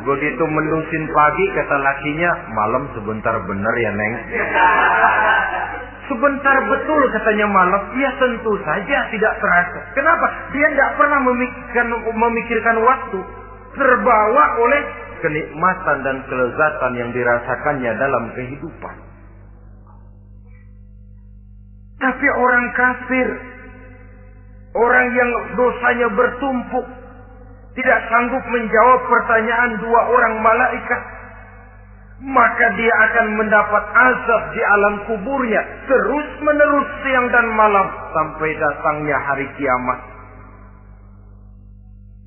Begitu mendusin pagi, kata lakinya, malam sebentar bener ya Neng. Sebentar betul katanya malam. Ya tentu saja tidak terasa. Kenapa? Dia tidak pernah memikirkan waktu. Terbawa oleh kenikmatan dan kelezatan yang dirasakannya dalam kehidupan. Tapi orang kafir, orang yang dosanya bertumpuk, tidak sanggup menjawab pertanyaan 2 orang malaikat, maka dia akan mendapat azab di alam kuburnya terus menerus siang dan malam sampai datangnya hari kiamat.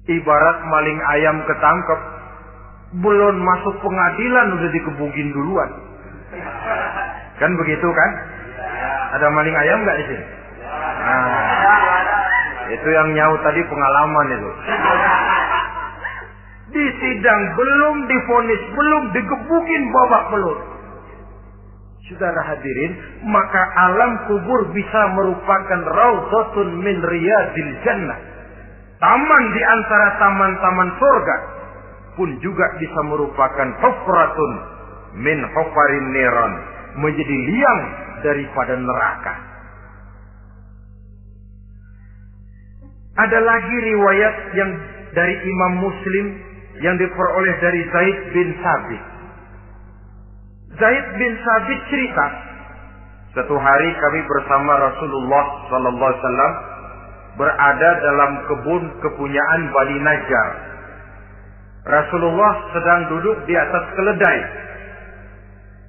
Ibarat maling ayam ketangkep, belum masuk pengadilan udah dikebukin duluan. Kan begitu kan? Ada maling ayam nggak di sini? Nah, itu yang nyaut tadi pengalaman itu. Di sidang belum divonis, belum digebukin babak belur. Saudara hadirin, maka alam kubur bisa merupakan raudhatun min riyadil jannah. Taman di antara taman-taman surga pun juga bisa merupakan hufratun min hufarin niran, menjadi liang daripada neraka. Ada lagi riwayat yang dari Imam Muslim yang diperoleh dari Zaid bin Sabit. Zaid bin Sabit cerita, satu hari kami bersama Rasulullah sallallahu alaihi wasallam berada dalam kebun kepunyaan Bani Najjar. Rasulullah sedang duduk di atas keledai.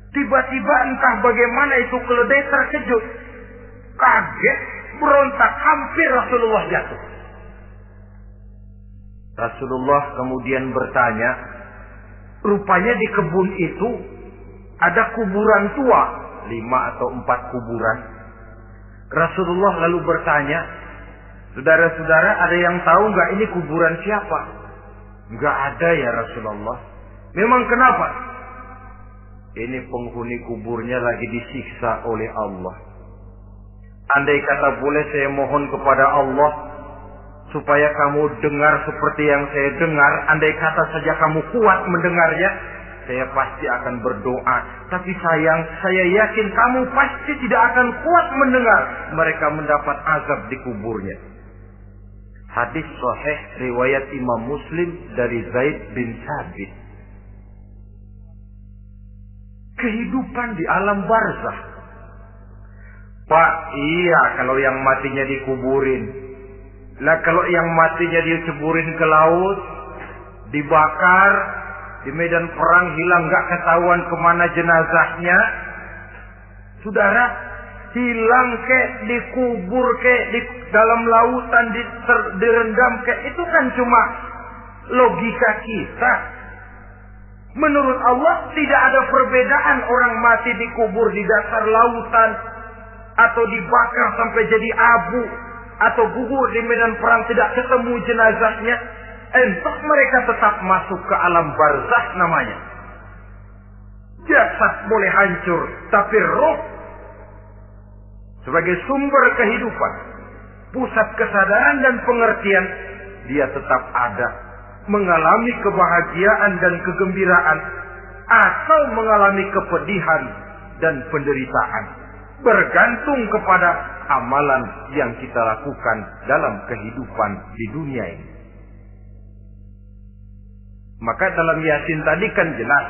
Tiba-tiba entah bagaimana itu keledai terkejut, kaget, berontak, hampir Rasulullah jatuh. Rasulullah kemudian bertanya, rupanya di kebun itu ada kuburan tua, 5 atau 4 kuburan. Rasulullah lalu bertanya, saudara-saudara, ada yang tahu nggak ini kuburan siapa? Nggak ada ya Rasulullah. Memang kenapa? Ini penghuni kuburnya lagi disiksa oleh Allah. Andai kata boleh saya mohon kepada Allah supaya kamu dengar seperti yang saya dengar, andai kata saja kamu kuat mendengarnya, saya pasti akan berdoa. Tapi sayang, saya yakin kamu pasti tidak akan kuat mendengar mereka mendapat azab di kuburnya. Hadis sahih riwayat Imam Muslim dari Zaid bin Sabit. Kehidupan di alam barzah. Pak, iya kalau yang matinya dikuburin. Lah kalau yang matinya diceburin ke laut, dibakar, di medan perang hilang gak ketahuan kemana jenazahnya. Saudara, hilang dikubur di dalam lautan, direndam itu kan cuma logika kita. Menurut Allah tidak ada perbedaan orang mati dikubur di dasar lautan atau dibakar sampai jadi abu atau gugur di medan perang tidak ketemu jenazahnya. Entah mereka tetap masuk ke alam barzah namanya. Jasad boleh hancur, tapi roh sebagai sumber kehidupan, pusat kesadaran dan pengertian, dia tetap ada, mengalami kebahagiaan dan kegembiraan atau mengalami kepedihan dan penderitaan, bergantung kepada amalan yang kita lakukan dalam kehidupan di dunia ini. Maka dalam Yasin tadi kan jelas,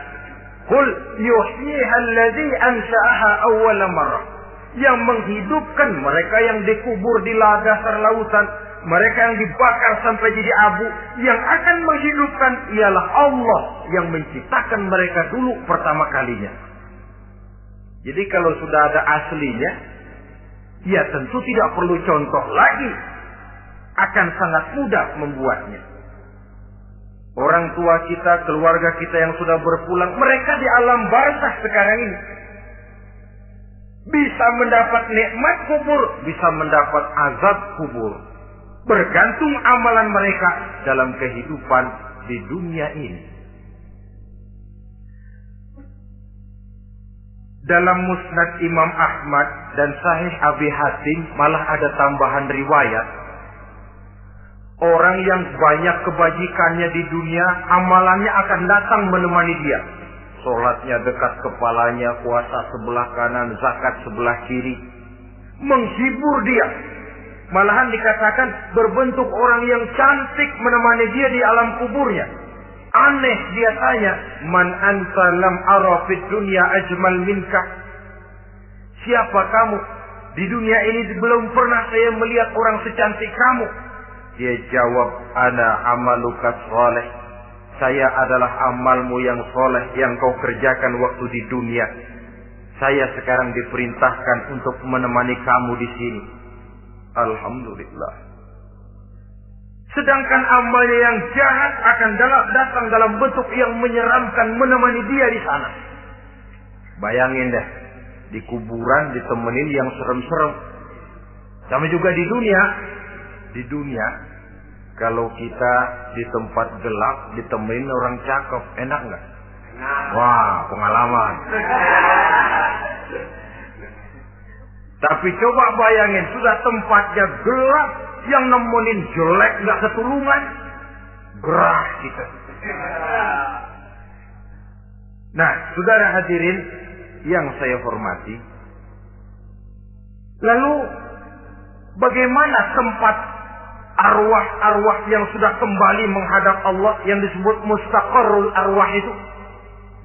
Qul yuhyiha alladzi ansha'aha awwala marrah. Yang menghidupkan mereka yang dikubur di dasar lautan, mereka yang dibakar sampai jadi abu, yang akan menghidupkan ialah Allah yang menciptakan mereka dulu pertama kalinya. Jadi kalau sudah ada aslinya, ya tentu tidak perlu contoh lagi, akan sangat mudah membuatnya. Orang tua kita, keluarga kita yang sudah berpulang, mereka di alam barzakh sekarang ini bisa mendapat nikmat kubur, bisa mendapat azab kubur. Bergantung amalan mereka dalam kehidupan di dunia ini. Dalam Musnad Imam Ahmad dan Sahih Abi Hatim malah ada tambahan riwayat. Orang yang banyak kebajikannya di dunia, amalannya akan datang menemani dia. Sholatnya dekat kepalanya, puasa sebelah kanan, zakat sebelah kiri. Menghibur dia. Malahan dikatakan berbentuk orang yang cantik menemani dia di alam kuburnya. Aneh dia tanya, man anta lam ara fid dunya ajmal minka. Siapa kamu? Di dunia ini belum pernah saya melihat orang secantik kamu. Dia jawab, ana amaluka sholeh. Saya adalah amalmu yang soleh yang kau kerjakan waktu di dunia. Saya sekarang diperintahkan untuk menemani kamu di sini. Alhamdulillah. Sedangkan amalnya yang jahat akan datang dalam bentuk yang menyeramkan menemani dia di sana. Bayangin deh, di kuburan ditemenin yang serem-serem. Sama juga di dunia. Di dunia, kalau kita di tempat gelap ditemenin orang cakep, enak nggak? Wah, pengalaman. Tapi coba bayangin, sudah tempatnya gelap, yang nemenin jelek nggak ketulungan, gerah kita. Nah, saudara hadirin yang saya hormati, lalu bagaimana tempat arwah-arwah yang sudah kembali menghadap Allah yang disebut mustaqarrul arwah itu?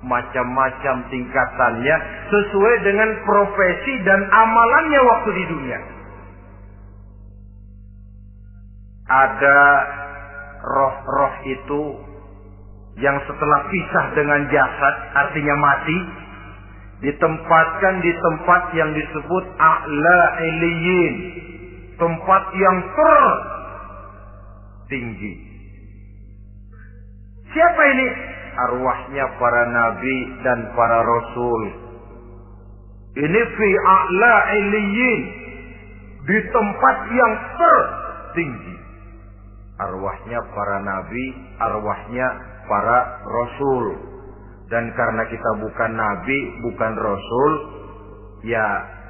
Macam-macam tingkatannya sesuai dengan profesi dan amalannya waktu di dunia. Ada roh-roh itu yang setelah pisah dengan jasad, artinya mati, ditempatkan di tempat yang disebut a'la illiyin, tempat yang tertinggi. Siapa ini? Arwahnya para nabi dan para rasul. Ini fi a'la illiyin, di tempat yang tertinggi. Arwahnya para nabi, arwahnya para rasul. Dan karena kita bukan nabi, bukan rasul, ya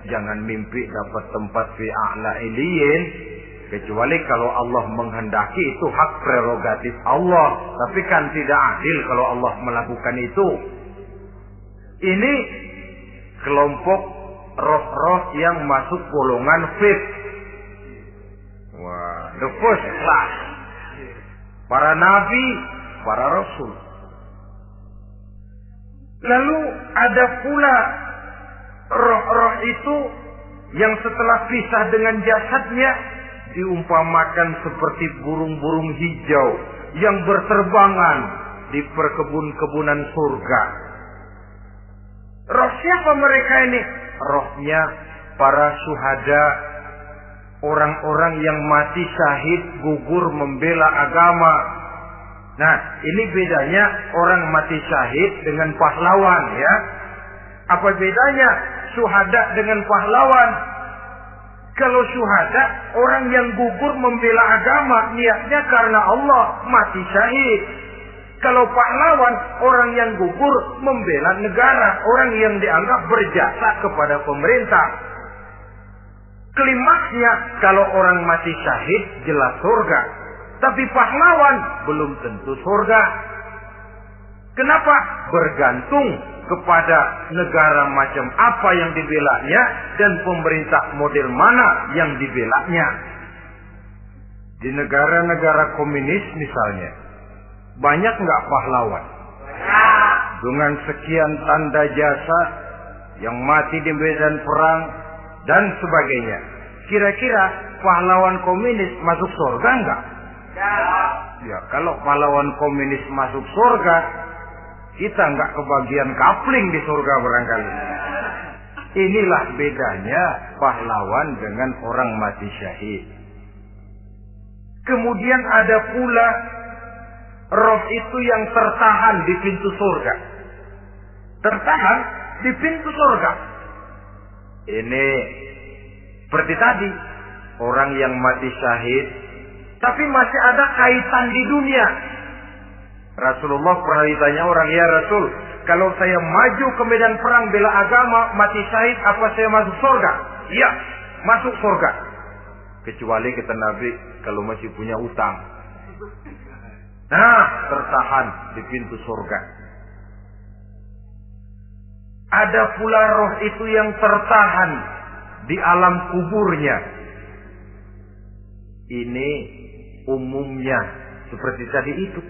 jangan mimpi dapat tempat fi a'la illiyin, kecuali kalau Allah menghendaki. Itu hak prerogatif Allah. Tapi kan tidak adil kalau Allah melakukan itu. Ini kelompok roh-roh yang masuk golongan fit. Wah, the first class. Para nabi, para rasul. Lalu ada pula roh-roh itu yang setelah pisah dengan jasadnya diumpamakan seperti burung-burung hijau yang berterbangan di perkebun-kebunan surga. Roh siapa mereka ini? Rohnya para syuhada, orang-orang yang mati syahid gugur membela agama. Nah, ini bedanya orang mati syahid dengan pahlawan, ya. Apa bedanya syuhada dengan pahlawan? Kalau syuhada, orang yang gugur membela agama, niatnya karena Allah, mati syahid. Kalau pahlawan, orang yang gugur membela negara, orang yang dianggap berjasa kepada pemerintah. Klimaksnya, kalau orang mati syahid, jelas surga. Tapi pahlawan, belum tentu surga. Kenapa? Bergantung kepada negara macam apa yang dibelanya dan pemerintah model mana yang dibelanya. Di negara-negara komunis misalnya, banyak nggak pahlawan? Dengan sekian tanda jasa yang mati di medan perang dan sebagainya. Kira-kira pahlawan komunis masuk surga nggak? Ya, kalau pahlawan komunis masuk surga, kita nggak kebagian kapling di surga barangkali. Inilah bedanya pahlawan dengan orang mati syahid. Kemudian ada pula roh itu yang tertahan di pintu surga. Tertahan di pintu surga. Ini seperti tadi, orang yang mati syahid tapi masih ada kaitan di dunia. Rasulullah pernah ditanya orang, ya Rasul, kalau saya maju ke medan perang bela agama, mati syahid, apa saya masuk surga? Iya, masuk surga. Kecuali kata Nabi, kalau masih punya utang. Nah, tertahan di pintu surga. Ada pula roh itu yang tertahan di alam kuburnya. Ini umumnya seperti tadi itu.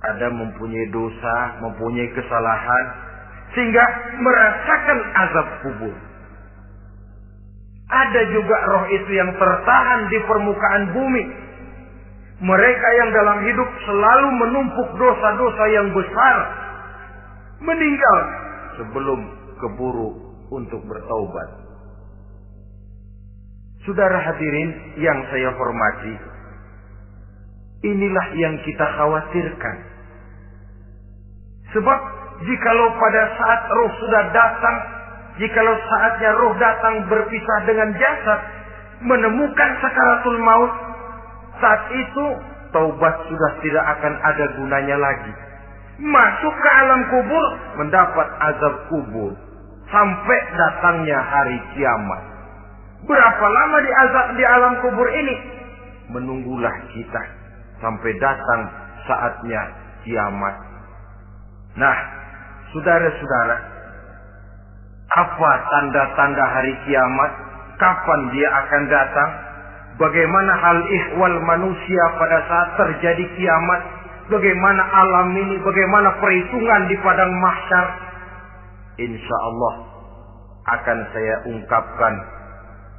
Ada mempunyai dosa, mempunyai kesalahan, sehingga merasakan azab kubur. Ada juga roh itu yang tertahan di permukaan bumi. Mereka yang dalam hidup selalu menumpuk dosa-dosa yang besar, meninggal sebelum keburu untuk bertaubat. Saudara hadirin yang saya hormati, inilah yang kita khawatirkan. Sebab jikalau pada saat roh sudah datang, jikalau saatnya roh datang berpisah dengan jasad, menemukan sakaratul maut, saat itu taubat sudah tidak akan ada gunanya lagi. Masuk ke alam kubur, mendapat azab kubur, sampai datangnya hari kiamat. Berapa lama di alam kubur ini? Menunggulah kita sampai datang saatnya kiamat. Nah, saudara-saudara, apa tanda-tanda hari kiamat? Kapan dia akan datang? Bagaimana hal ihwal manusia pada saat terjadi kiamat? Bagaimana alam ini? Bagaimana perhitungan di padang mahsyar? Insya Allah akan saya ungkapkan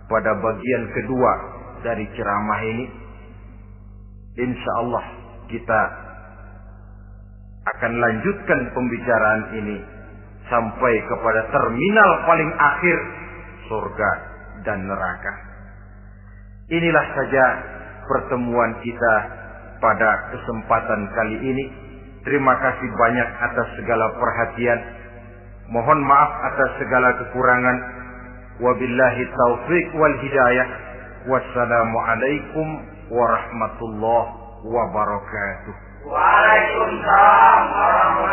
pada bagian kedua dari ceramah ini. Insya Allah kita akan lanjutkan pembicaraan ini sampai kepada terminal paling akhir, surga dan neraka. Inilah saja pertemuan kita pada kesempatan kali ini. Terima kasih banyak atas segala perhatian. Mohon maaf atas segala kekurangan. Wabillahi taufiq wal hidayah. Wassalamualaikum warahmatullahi wabarakatuh. Waalaikumsalam warahmatullahi wabarakatuh.